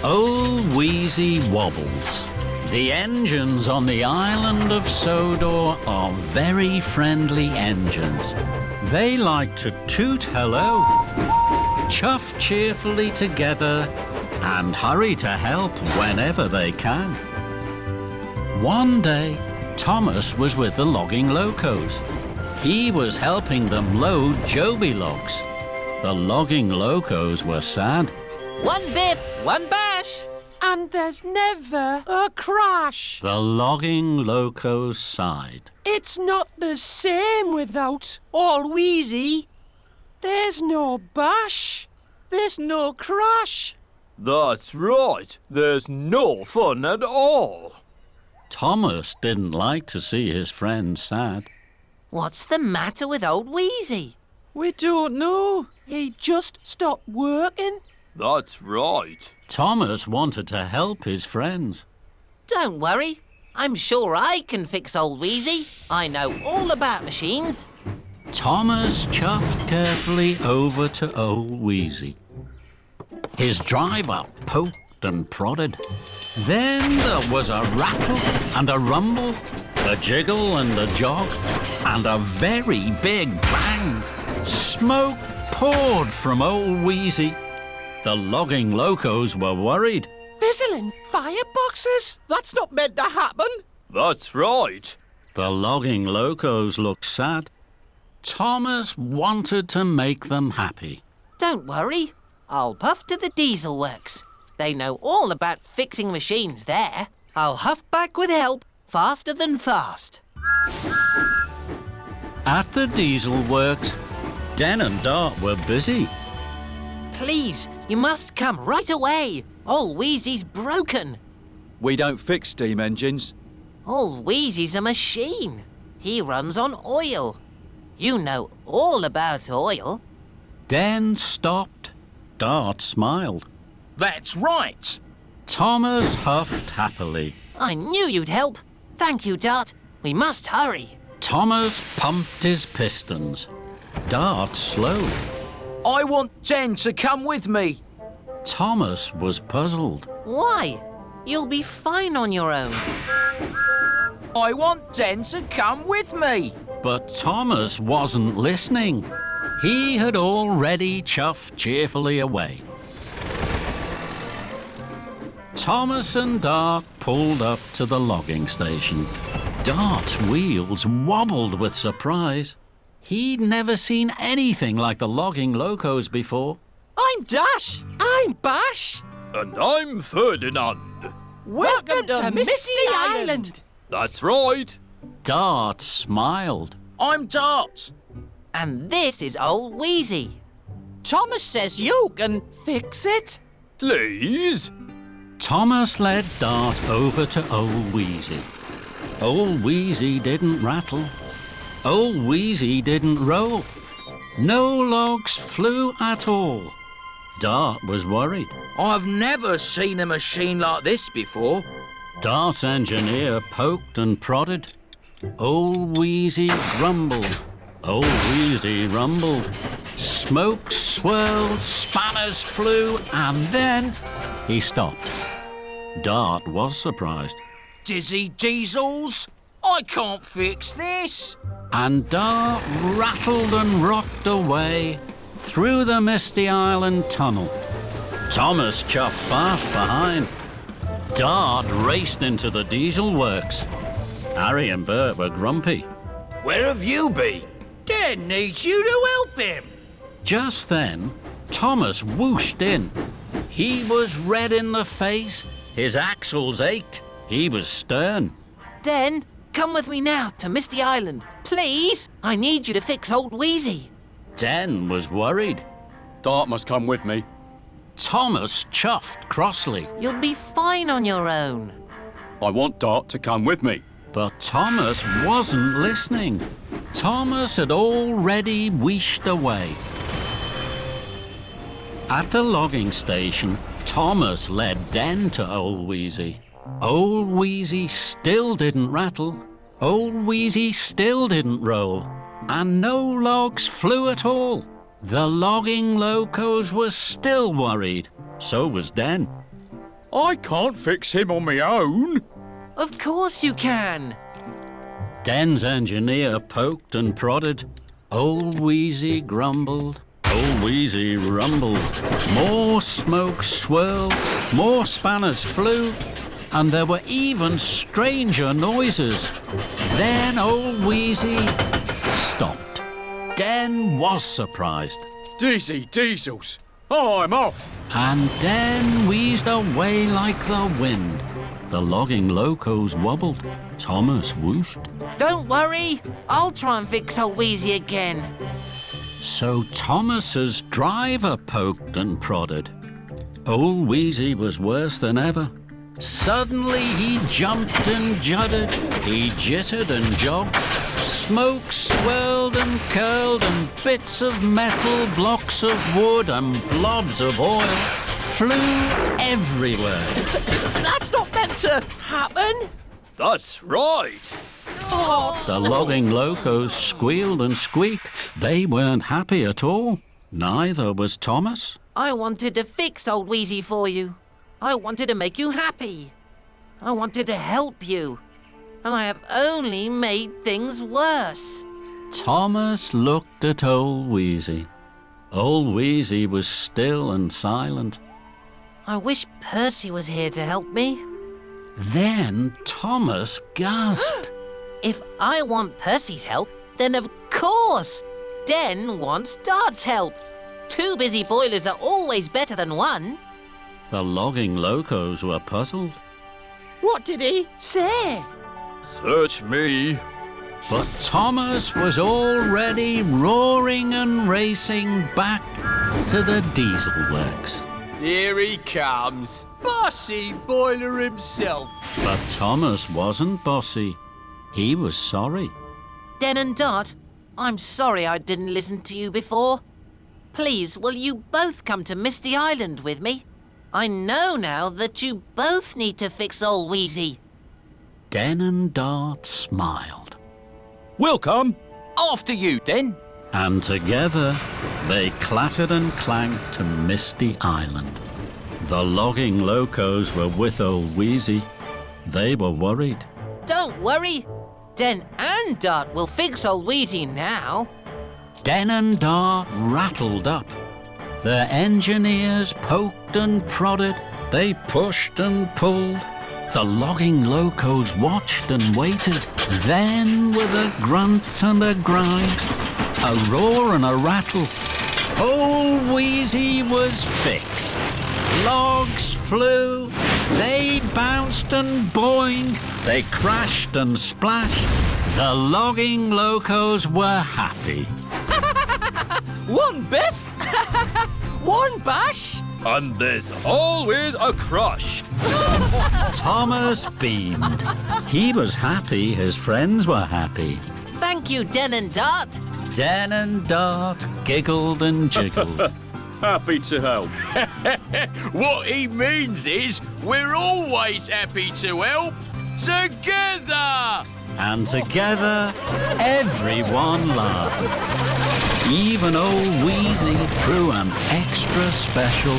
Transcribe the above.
Old Wheezy Wobbles. The engines on the Island of Sodor are very friendly engines. They like to toot hello, chuff cheerfully together, and hurry to help whenever they can. One day, Thomas was with the Logging Locos. He was helping them load Joby logs. The Logging Locos were sad. One biff, one bash. And there's never a crash. The Logging Locos sighed. It's not the same without All Wheezy. There's no bash. There's no crash. That's right. There's no fun at all. Thomas didn't like to see his friend sad. What's the matter with old Wheezy? We don't know. He just stopped working. That's right. Thomas wanted to help his friends. Don't worry. I'm sure I can fix old Wheezy. I know all about machines. Thomas chuffed carefully over to old Wheezy. His driver poked and prodded. Then there was a rattle and a rumble, a jiggle and a jog, and a very big bang. Smoke poured from old Wheezy. The Logging Locos were worried. Fizzling fireboxes? That's not meant to happen. That's right. The Logging Locos looked sad. Thomas wanted to make them happy. Don't worry. I'll puff to the diesel works. They know all about fixing machines there. I'll huff back with help faster than fast. At the diesel works, Den and Dart were busy. Please, you must come right away. Old Wheezy's broken. We don't fix steam engines. Old Wheezy's a machine. He runs on oil. You know all about oil. Den stopped. Dart smiled. That's right. Thomas huffed happily. I knew you'd help. Thank you, Dart. We must hurry. Thomas pumped his pistons. Dart slowed. I want Jen to come with me. Thomas was puzzled. Why? You'll be fine on your own. I want Jen to come with me. But Thomas wasn't listening. He had already chuffed cheerfully away. Thomas and Dart pulled up to the logging station. Dart's wheels wobbled with surprise. He'd never seen anything like the Logging Locos before. I'm Dash. I'm Bash. And I'm Ferdinand. Welcome to Misty Island. That's right. Dart smiled. I'm Dart. And this is old Wheezy. Thomas says you can. Fix it. Please. Thomas led Dart over to old Wheezy. Old Wheezy didn't rattle. Old Wheezy didn't roll. No logs flew at all. Dart was worried. I've never seen a machine like this before. Dart's engineer poked and prodded. Old Wheezy grumbled. Old Wheezy rumbled. Smoke swirled, spanners flew, and then he stopped. Dart was surprised. Dizzy diesels? I can't fix this. And Dart rattled and rocked away through the Misty Island tunnel. Thomas chuffed fast behind. Dart raced into the diesel works. Harry and Bert were grumpy. Where have you been? Dan needs you to help him. Just then, Thomas whooshed in. He was red in the face. His axles ached. He was stern. Den, come with me now to Misty Island. Please, I need you to fix old Wheezy. Den was worried. Dart must come with me. Thomas chuffed crossly. You'll be fine on your own. I want Dart to come with me. But Thomas wasn't listening. Thomas had already wheeshed away. At the logging station, Thomas led Den to old Wheezy. Old Wheezy still didn't rattle. Old Wheezy still didn't roll. And no logs flew at all. The Logging Locos were still worried. So was Den. I can't fix him on my own. Of course you can. Den's engineer poked and prodded. Old Wheezy grumbled. Old Wheezy rumbled. More smoke swirled. More spanners flew. And there were even stranger noises. Then old Wheezy stopped. Den was surprised. Dizzy diesels, I'm off. And Den wheezed away like the wind. The logging locos wobbled. Thomas whooshed. Don't worry, I'll try and fix old Wheezy again. So Thomas's driver poked and prodded. Old Wheezy was worse than ever. Suddenly he jumped and juddered. He jittered and jogged. Smoke swirled and curled, and bits of metal, blocks of wood, and blobs of oil flew everywhere. That's not meant to happen. That's right. The logging locos squealed and squeaked. They weren't happy at all. Neither was Thomas. I wanted to fix old Wheezy for you. I wanted to make you happy. I wanted to help you. And I have only made things worse. Thomas looked at old Wheezy. Old Wheezy was still and silent. I wish Percy was here to help me. Then Thomas gasped. If I want Percy's help, then of course Den wants Dart's help. 2 busy boilers are always better than 1. The logging locos were puzzled. What did he say? Search me. But Thomas was already roaring and racing back to the diesel works. Here he comes. Bossy Boiler himself. But Thomas wasn't bossy. He was sorry. Den and Dart, I'm sorry I didn't listen to you before. Please, will you both come to Misty Island with me? I know now that you both need to fix old Wheezy. Den and Dart smiled. We'll come. After you, Den. And together they clattered and clanked to Misty Island. The logging locos were with old Wheezy. They were worried. Don't worry. Den and Dart will fix old Wheezy now. Den and Dart rattled up. Their engineers poked and prodded. They pushed and pulled. The logging locos watched and waited. Then, with a grunt and a grind, a roar and a rattle, old Wheezy was fixed. Logs flew. They bounced and boinged. They crashed and splashed. The logging locos were happy. 1 biff? 1 bash? And there's always a crush. Thomas beamed. He was happy his friends were happy. Thank you, Den and Dart. Den and Dart giggled and jiggled. Happy to help. What he means is we're always happy to help. Together! And together, everyone laughed. Even old Wheezy threw an extra special